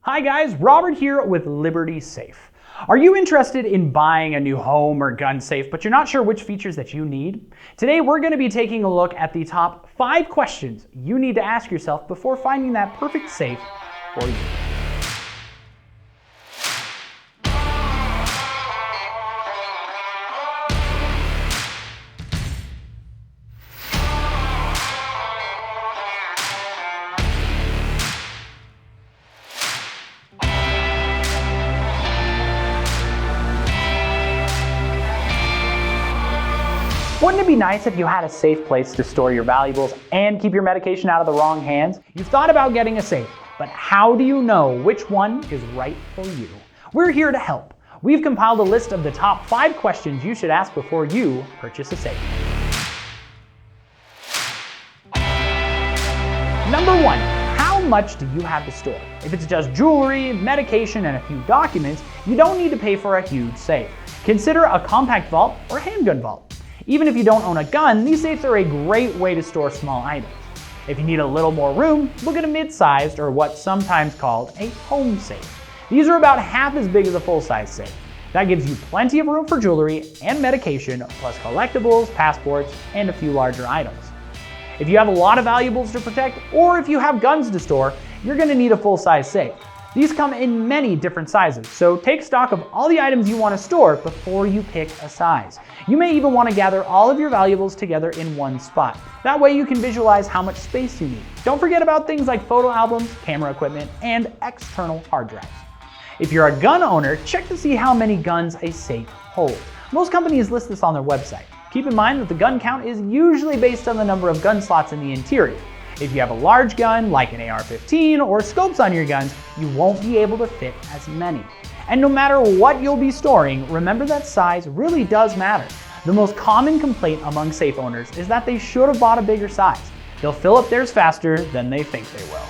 Hi guys, Robert here with Liberty Safe. Are you interested in buying a new home or gun safe, but you're not sure which features that you need? Today we're going to be taking a look at the top 5 questions you need to ask yourself before finding that perfect safe for you. Wouldn't it be nice if you had a safe place to store your valuables and keep your medication out of the wrong hands? You've thought about getting a safe, but how do you know which one is right for you? We're here to help. We've compiled a list of the top 5 questions you should ask before you purchase a safe. Number 1, how much do you have to store? If it's just jewelry, medication, and a few documents, you don't need to pay for a huge safe. Consider a compact vault or handgun vault. Even if you don't own a gun, these safes are a great way to store small items. If you need a little more room, look at a mid-sized, or what's sometimes called a home safe. These are about half as big as a full-size safe. That gives you plenty of room for jewelry and medication, plus collectibles, passports, and a few larger items. If you have a lot of valuables to protect, or if you have guns to store, you're going to need a full-size safe. These come in many different sizes, so take stock of all the items you want to store before you pick a size. You may even want to gather all of your valuables together in one spot. That way you can visualize how much space you need. Don't forget about things like photo albums, camera equipment, and external hard drives. If you're a gun owner, check to see how many guns a safe holds. Most companies list this on their website. Keep in mind that the gun count is usually based on the number of gun slots in the interior. If you have a large gun, like an AR-15 or scopes on your guns, you won't be able to fit as many. And no matter what you'll be storing, remember that size really does matter. The most common complaint among safe owners is that they should have bought a bigger size. They'll fill up theirs faster than they think they will.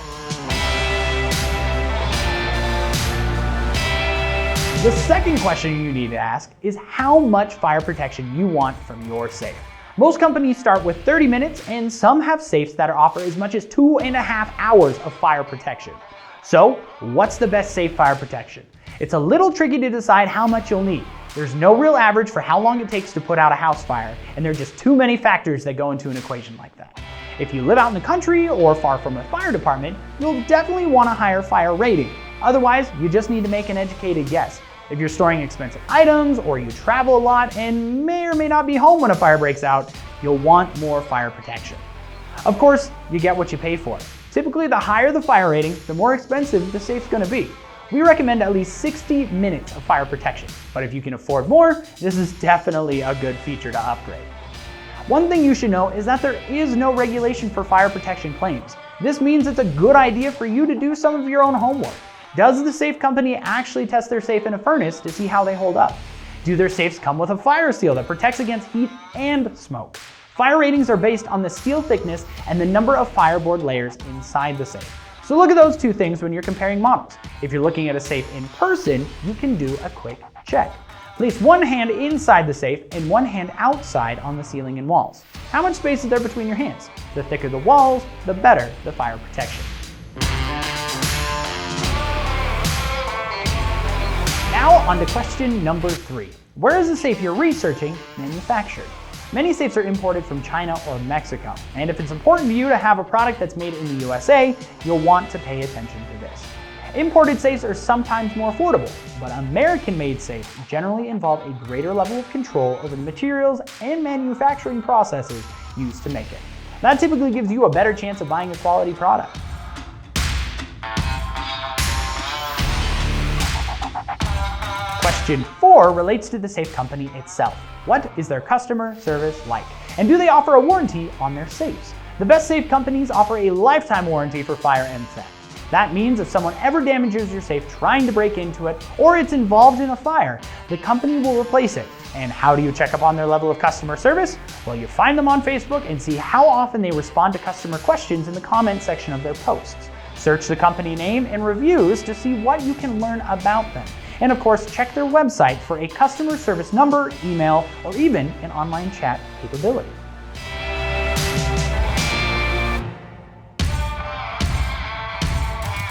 The second question you need to ask is how much fire protection you want from your safe. Most companies start with 30 minutes, and some have safes that offer as much as 2.5 hours of fire protection. So, what's the best safe fire protection? It's a little tricky to decide how much you'll need. There's no real average for how long it takes to put out a house fire, and there are just too many factors that go into an equation like that. If you live out in the country or far from a fire department, you'll definitely want a higher fire rating. Otherwise, you just need to make an educated guess. If you're storing expensive items, or you travel a lot and may or may not be home when a fire breaks out, you'll want more fire protection. Of course, you get what you pay for. Typically, the higher the fire rating, the more expensive the safe's gonna be. We recommend at least 60 minutes of fire protection, but if you can afford more, this is definitely a good feature to upgrade. One thing you should know is that there is no regulation for fire protection claims. This means it's a good idea for you to do some of your own homework. Does the safe company actually test their safe in a furnace to see how they hold up? Do their safes come with a fire seal that protects against heat and smoke? Fire ratings are based on the steel thickness and the number of fireboard layers inside the safe. So look at those two things when you're comparing models. If you're looking at a safe in person, you can do a quick check. Place one hand inside the safe and one hand outside on the ceiling and walls. How much space is there between your hands? The thicker the walls, the better the fire protection. Now on to question number 3. Where is the safe you're researching manufactured? Many safes are imported from China or Mexico, and if it's important to you to have a product that's made in the USA, you'll want to pay attention to this. Imported safes are sometimes more affordable, but American-made safes generally involve a greater level of control over the materials and manufacturing processes used to make it. That typically gives you a better chance of buying a quality product. Question 4 relates to the safe company itself. What is their customer service like? And do they offer a warranty on their safes? The best safe companies offer a lifetime warranty for fire and theft. That means if someone ever damages your safe trying to break into it, or it's involved in a fire, the company will replace it. And how do you check up on their level of customer service? Well, you find them on Facebook and see how often they respond to customer questions in the comment section of their posts. Search the company name and reviews to see what you can learn about them. And of course, check their website for a customer service number, email, or even an online chat capability.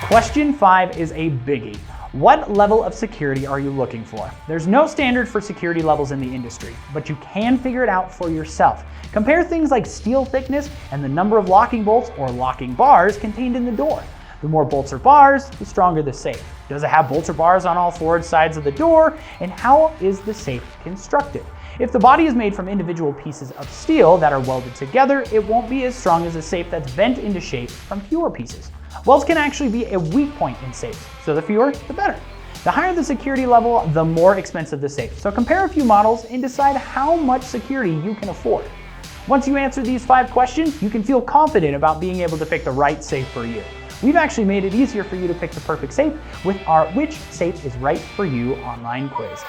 Question 5 is a biggie. What level of security are you looking for? There's no standard for security levels in the industry, but you can figure it out for yourself. Compare things like steel thickness and the number of locking bolts or locking bars contained in the door. The more bolts or bars, the stronger the safe. Does it have bolts or bars on all four sides of the door? And how is the safe constructed? If the body is made from individual pieces of steel that are welded together, it won't be as strong as a safe that's bent into shape from fewer pieces. Welds can actually be a weak point in safes, so the fewer, the better. The higher the security level, the more expensive the safe. So compare a few models and decide how much security you can afford. Once you answer these 5 questions, you can feel confident about being able to pick the right safe for you. We've actually made it easier for you to pick the perfect safe with our Which Safe is Right for You online quiz.